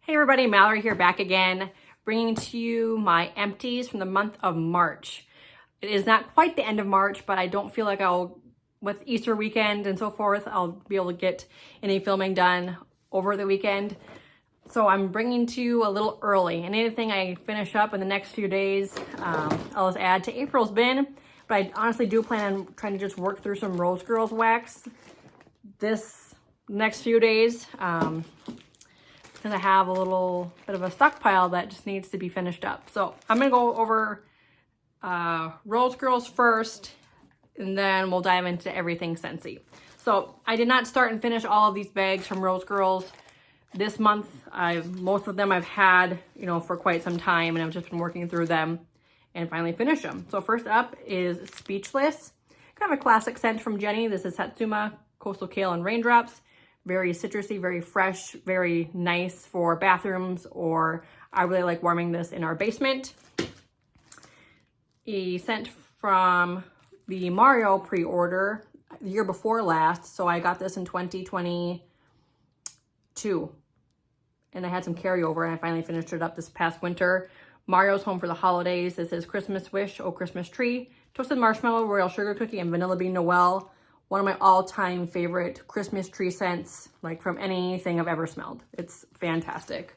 Hey everybody, Mallory here back again, bringing to you my empties from the month of March. It is not quite the end of March, but I don't feel like with Easter weekend and so forth, I'll be able to get any filming done over the weekend. So I'm bringing to you a little early, and anything I finish up in the next few days, I'll just add to April's bin. But I honestly do plan on trying to just work through some Rose Girls wax this next few days. Because I have a little bit of a stockpile that just needs to be finished up. So I'm gonna go over Rose Girls first, and then we'll dive into everything Scentsy. So I did not start and finish all of these bags from Rose Girls this month. Most of them I've had, for quite some time, and I've just been working through them and finally finished them. So first up is Speechless, kind of a classic scent from Jenny. This is Satsuma, Coastal Kale, and Raindrops. Very citrusy, very fresh, very nice for bathrooms, or I really like warming this in our basement. A scent from the Mario pre-order the year before last. So I got this in 2022. And I had some carryover, and I finally finished it up this past winter. Mario's home for the holidays. This is Christmas Wish, Oh Christmas Tree, Toasted Marshmallow, Royal Sugar Cookie, and Vanilla Bean Noel. One of my all-time favorite Christmas tree scents, like from anything I've ever smelled. It's fantastic.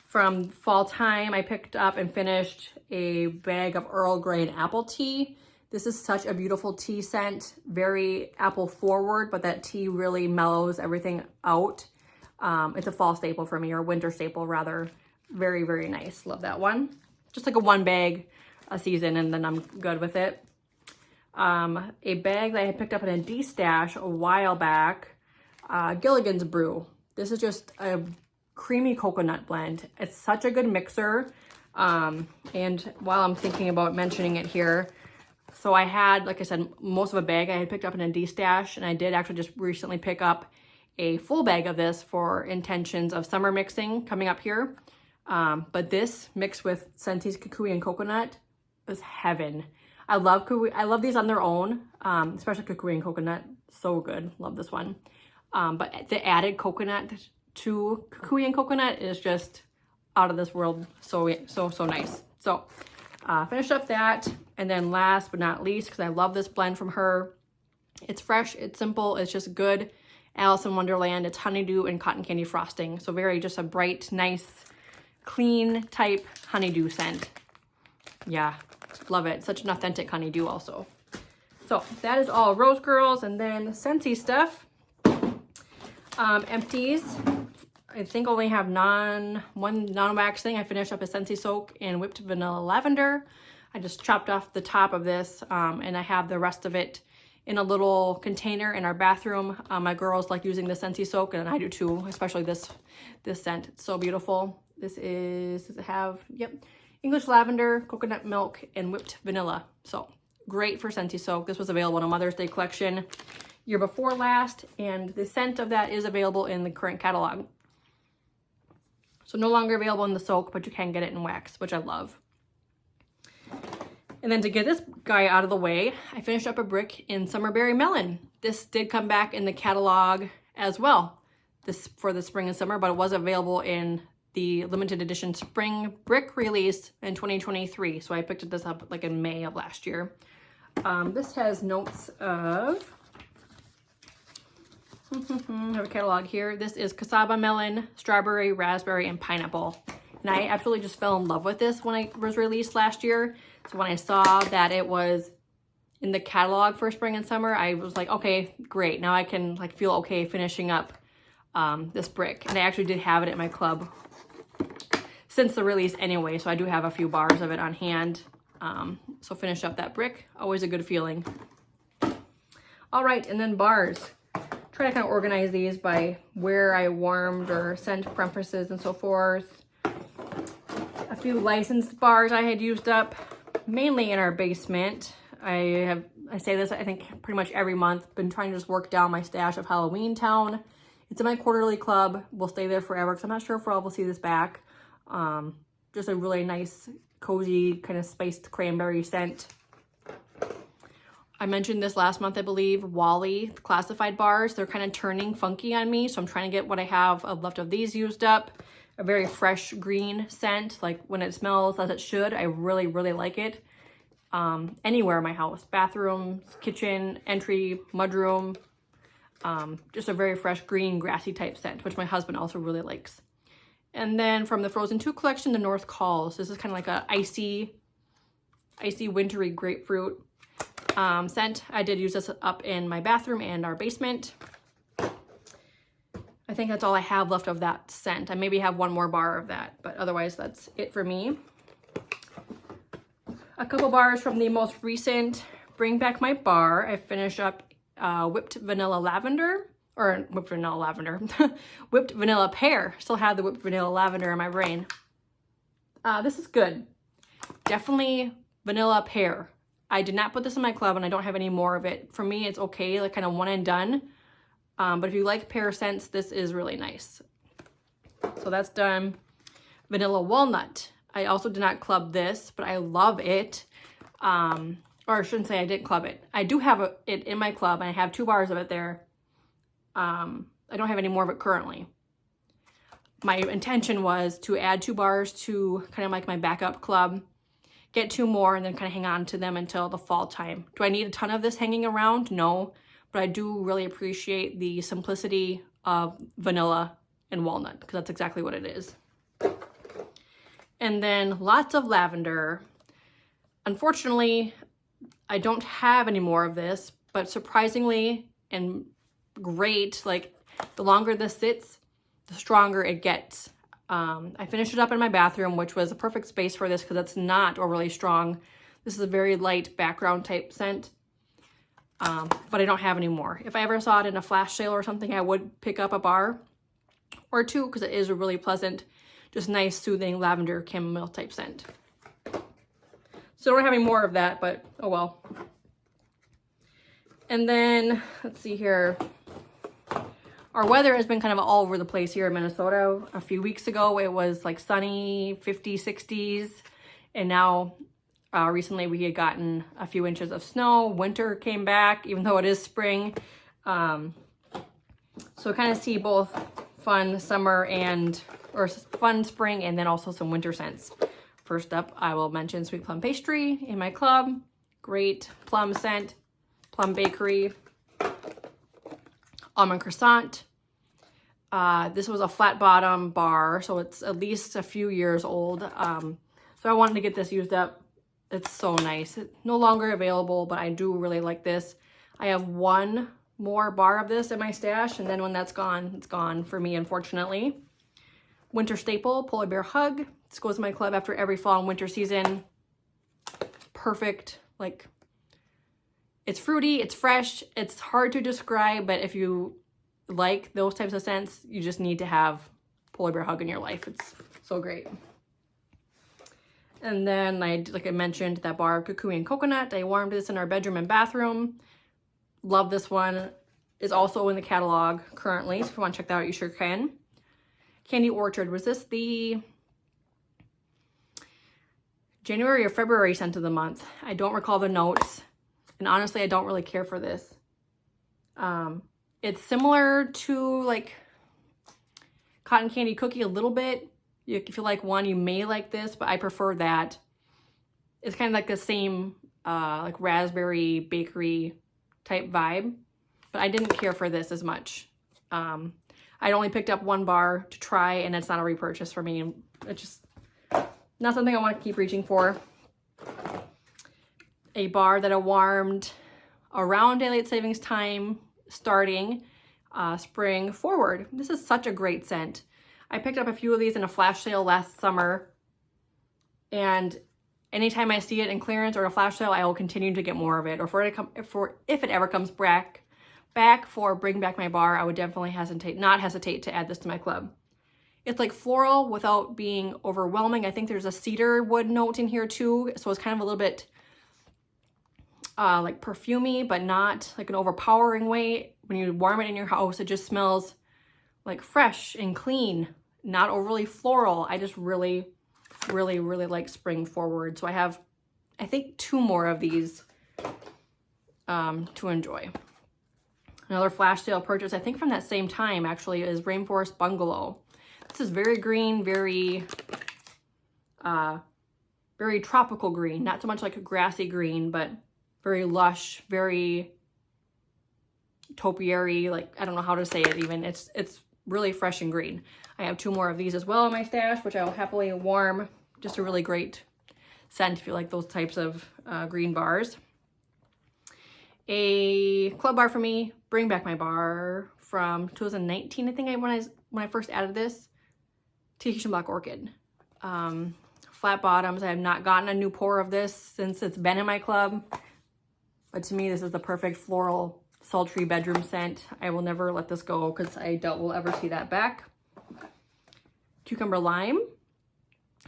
From fall time, I picked up and finished a bag of Earl Grey and apple tea. This is such a beautiful tea scent, very apple forward, but that tea really mellows everything out. It's a fall staple for me, or winter staple rather. Very, very nice. Love that one. Just like a one bag a season, and then I'm good with it. A bag that I had picked up in a D-stash a while back, Gilligan's Brew. This is just a creamy coconut blend. It's such a good mixer. And while I'm thinking about mentioning it here, so I had, like I said, most of a bag I had picked up in a D-stash, and I did actually just recently pick up a full bag of this for intentions of summer mixing coming up here. But this mixed with Scentsy's Kukui and Coconut is heaven. I love these on their own, especially Kukui and Coconut. So good. Love this one. But the added coconut to Kukui and Coconut is just out of this world. So nice. So finished up that. And then last but not least, because I love this blend from her. It's fresh. It's simple. It's just good. Alice in Wonderland. It's honeydew and cotton candy frosting. So very just a bright, nice, clean type honeydew scent. Yeah. Love it. Such an authentic honeydew also. So that is all Rose Girls, and then Scentsy stuff. Empties. I think only have one non-wax thing. I finished up a Scentsy Soak in whipped vanilla lavender. I just chopped off the top of this, and I have the rest of it in a little container in our bathroom. My girls like using the Scentsy Soak, and I do too, especially this scent. It's so beautiful. Does it have, yep. English lavender, coconut milk, and whipped vanilla. So great for Scentsy Soak. This was available in a Mother's Day collection year before last, and the scent of that is available in the current catalog. So no longer available in the soak, but you can get it in wax, which I love. And then to get this guy out of the way, I finished up a brick in Summerberry Melon. This did come back in the catalog as well, for the spring and summer, but it was available in the limited edition spring brick release in 2023. So I picked this up like in May of last year. This has notes of, I have a catalog here. This is cassava melon, strawberry, raspberry, and pineapple. And I absolutely just fell in love with this when it was released last year. So when I saw that it was in the catalog for spring and summer, I was like, okay, great. Now I can feel okay finishing up this brick. And I actually did have it at my club since the release anyway, so I do have a few bars of it on hand. So finish up that brick, always a good feeling. All right, and then bars. Try to kind of organize these by where I warmed or scent preferences and so forth. A few licensed bars I had used up, mainly in our basement. I say this, I think, pretty much every month. Been trying to just work down my stash of Halloween Town. It's in my quarterly club. We'll stay there forever because I'm not sure if we'll see this back. Just a really nice, cozy, kind of spiced cranberry scent. I mentioned this last month, I believe, Wally classified bars. They're kind of turning funky on me, so I'm trying to get what I have left of these used up. A very fresh green scent, like when it smells as it should. I really, really like it. Anywhere in my house, bathrooms, kitchen, entry, mudroom. Just a very fresh green, grassy type scent, which my husband also really likes. And then from the Frozen 2 collection, the North Calls. This is kind of like a icy, wintry grapefruit scent. I did use this up in my bathroom and our basement. I think that's all I have left of that scent. I maybe have one more bar of that, but otherwise that's it for me. A couple bars from the most recent Bring Back My Bar. I finished up whipped vanilla lavender, or whipped vanilla lavender, whipped vanilla pear. Still have the whipped vanilla lavender in my brain. This is good. Definitely vanilla pear. I did not put this in my club and I don't have any more of it. For me, it's okay, like kind of one and done. But if you like pear scents, this is really nice. So that's done. Vanilla walnut. I also did not club this, but I love it. Or I shouldn't say I didn't club it. I do have it in my club and I have 2 bars of it there. I don't have any more of it currently. My intention was to add 2 bars to kind of like my backup club, get 2 more and then kind of hang on to them until the fall time. Do I need a ton of this hanging around? No. But I do really appreciate the simplicity of vanilla and walnut because that's exactly what it is. And then lots of lavender. Unfortunately, I don't have any more of this, but surprisingly and great, like the longer this sits, the stronger it gets. I finished it up in my bathroom, which was a perfect space for this because it's not overly strong. This is a very light background type scent. But I don't have any more. If I ever saw it in a flash sale or something, I would pick up a bar or 2 because it is a really pleasant, just nice, soothing lavender chamomile type scent. So I don't have any more of that, but oh well. And then, let's see here. Our weather has been kind of all over the place here in Minnesota. A few weeks ago, it was like sunny, 50s, 60s. And now recently we had gotten a few inches of snow. Winter came back, even though it is spring. So kind of see both fun summer or fun spring and then also some winter scents. First up, I will mention Sweet Plum Pastry in my club. Great plum scent. Plum Bakery. Almond Croissant. This was a flat bottom bar, so it's at least a few years old. So I wanted to get this used up. It's so nice. It's no longer available, but I do really like this. I have 1 more bar of this in my stash, and then when that's gone, it's gone for me, unfortunately. Winter staple, Polar Bear Hug. This goes in my club after every fall and winter season. Perfect. Like, it's fruity, it's fresh, it's hard to describe, but if you like those types of scents, you just need to have Polar Bear Hug in your life. It's so great. And then like I mentioned, that bar of Kukui and Coconut. I warmed this in our bedroom and bathroom. Love this one. Is also in the catalog currently, so if you want to check that out, you sure can. Candy Orchard. Was this the January or February scent of the month? I don't recall the notes. And honestly, I don't really care for this. It's similar to like Cotton Candy Cookie a little bit. If you like one, you may like this, but I prefer that. It's kind of like the same like raspberry bakery type vibe, but I didn't care for this as much. I only picked up 1 bar to try, and it's not a repurchase for me. It's just not something I want to keep reaching for. A bar that I warmed around daylight savings time, starting spring forward. This is such a great scent. I picked up a few of these in a flash sale last summer, and anytime I see it in clearance or a flash sale, I will continue to get more of it. Or if it ever comes back for Bring Back My Bar, I would definitely not hesitate to add this to my club. It's like floral without being overwhelming. I think there's a cedar wood note in here too, so it's kind of a little bit like perfumey, but not like an overpowering way. When you warm it in your house, it just smells like fresh and clean, not overly floral. I just really, really, really like spring forward. So I have, I think, 2 more of these to enjoy. Another flash sale purchase, I think from that same time actually, is Rainforest Bungalow. This is very green, very tropical green. Not so much like a grassy green, but very lush, very topiary, like I don't know how to say it even. It's really fresh and green. I have 2 more of these as well in my stash, which I will happily warm. Just a really great scent if you like those types of green bars. A club bar for me, Bring Back My Bar from 2019, I think when I first added this. Tahitian Black Orchid. Flat bottoms. I have not gotten a new pour of this since it's been in my club. But to me, this is the perfect floral, sultry bedroom scent. I will never let this go because I doubt we'll ever see that back. Cucumber Lime.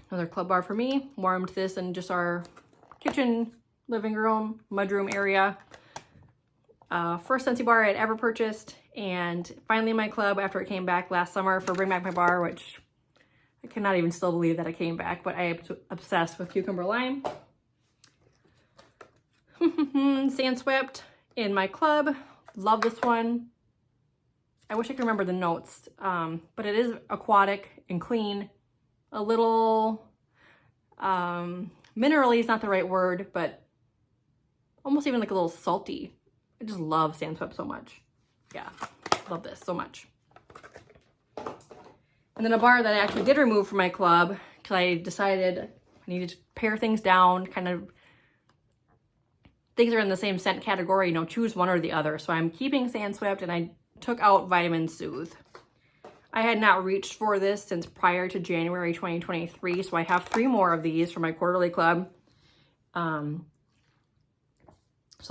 Another club bar for me. Warmed this in just our kitchen, living room, mudroom area. First Scentsy bar I had ever purchased, and finally in my club after it came back last summer for Bring Back My Bar, which I cannot even still believe that it came back, but I am obsessed with Cucumber Lime. Sand Swept in my club. Love this one. I wish I could remember the notes, but it is aquatic and clean. A little, minerally is not the right word, but almost even like a little salty. I just love Sand Swept so much. Yeah, love this so much. And then a bar that I actually did remove from my club because I decided I needed to pare things down, kind of things are in the same scent category, you know, choose one or the other. So I'm keeping Sand Swept and I took out Vitamin Soothe. I had not reached for this since prior to January 2023, so I have 3 more of these for my quarterly club. So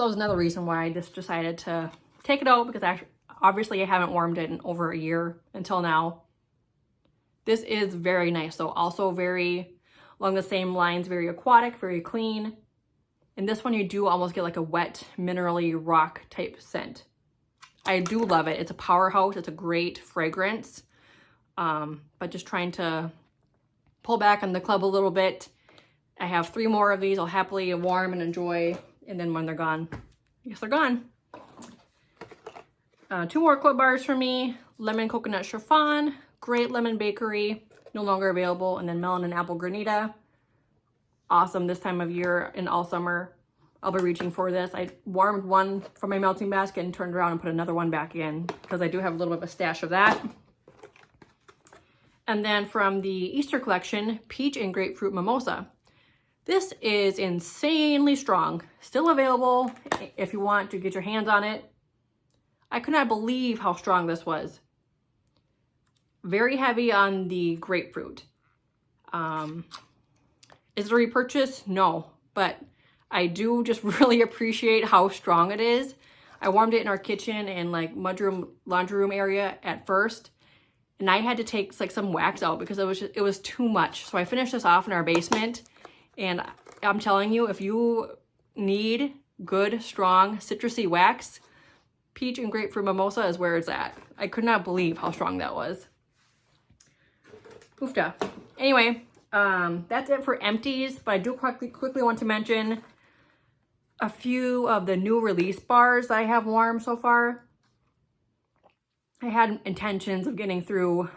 that was another reason why I just decided to take it out, because obviously I haven't warmed it in over a year until now. This is very nice though, also very along the same lines, very aquatic, very clean. And this one you do almost get like a wet, minerally rock type scent. I do love it. It's a powerhouse. It's a great fragrance. But just trying to pull back on the club a little bit. I have 3 more of these. I'll happily warm and enjoy. And then when they're gone, I guess they're gone. 2 more club bars for me. Lemon Coconut Chiffon. Great Lemon Bakery. No longer available. And then Melon and Apple Granita. Awesome this time of year and all summer. I'll be reaching for this. I warmed one from my melting basket and turned around and put another one back in because I do have a little bit of a stash of that. And then from the Easter collection, Peach and Grapefruit Mimosa. This is insanely strong. Still available if you want to get your hands on it. I could not believe how strong this was. Very heavy on the grapefruit. Is it a repurchase? No, but I do just really appreciate how strong it is. I warmed it in our kitchen and like mudroom, laundry room area at first. And I had to take like some wax out because it was too much. So I finished this off in our basement. And I'm telling you, if you need good, strong, citrusy wax, Peach and Grapefruit Mimosa is where it's at. I could not believe how strong that was. Oofta. Anyway, that's it for Empties, but I do quickly want to mention a few of the new release bars that I have warmed so far. I had intentions of getting through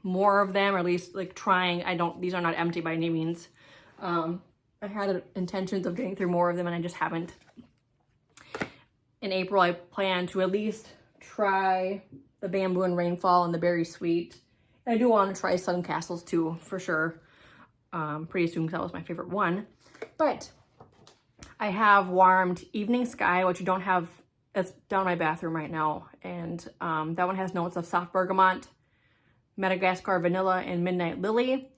more of them, or at least like trying. These are not empty by any means. I had intentions of getting through more of them and I just haven't. In April, I plan to at least try the Bamboo and Rainfall and the Berry Sweet. And I do want to try Sun Castles too, for sure. Pretty soon, because that was my favorite one. But I have warmed Evening Sky, which you don't have. It's down in my bathroom right now. And that one has notes of soft bergamot, Madagascar vanilla, and midnight lily.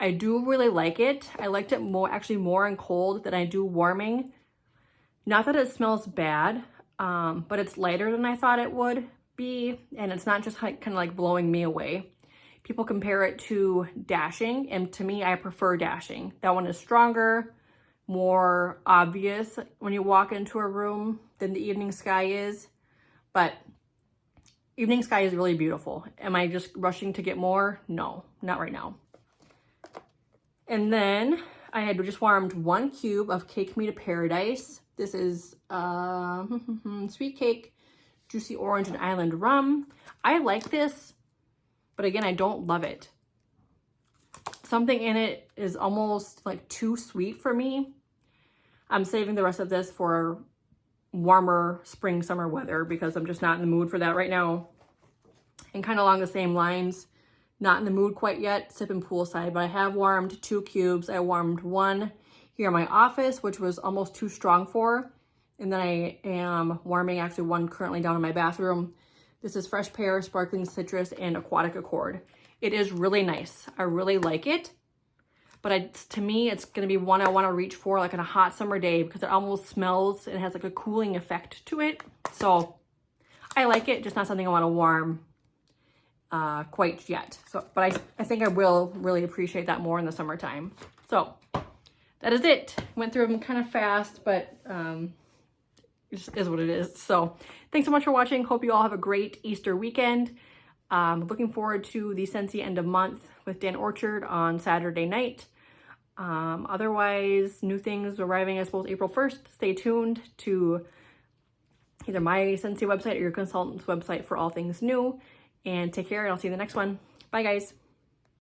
I do really like it. I liked it more in cold than I do warming. Not that it smells bad, but it's lighter than I thought it would be. And it's not just kind of like blowing me away. People compare it to Dashing, and to me, I prefer Dashing. That one is stronger, more obvious when you walk into a room than the Evening Sky is. But Evening Sky is really beautiful. Am I just rushing to get more? No, not right now. And then I had just warmed 1 cube of Cake Me to Paradise. This is sweet cake, juicy orange and island rum. I like this, but again, I don't love it. Something in it is almost like too sweet for me. I'm saving the rest of this for warmer spring, summer weather because I'm just not in the mood for that right now. And kind of along the same lines, not in the mood quite yet, sipping poolside, but I have warmed 2 cubes. I warmed 1 here in my office, which was almost too strong for. And then I am warming actually 1 currently down in my bathroom. This is Fresh Pear, Sparkling Citrus, and Aquatic Accord. It is really nice. I really like it. But to me, it's going to be one I want to reach for like on a hot summer day because it almost smells and it has like a cooling effect to it. So I like it, just not something I want to warm quite yet. So, but I think I will really appreciate that more in the summertime. So that is it. Went through them kind of fast, but it just is what it is. So thanks so much for watching. Hope you all have a great Easter weekend. Looking forward to the Scentsy end of month with Dan Orchard on Saturday night. Otherwise, new things arriving, I suppose, April 1st. Stay tuned to either my Scentsy website or your consultant's website for all things new. And take care, and I'll see you in the next one. Bye, guys.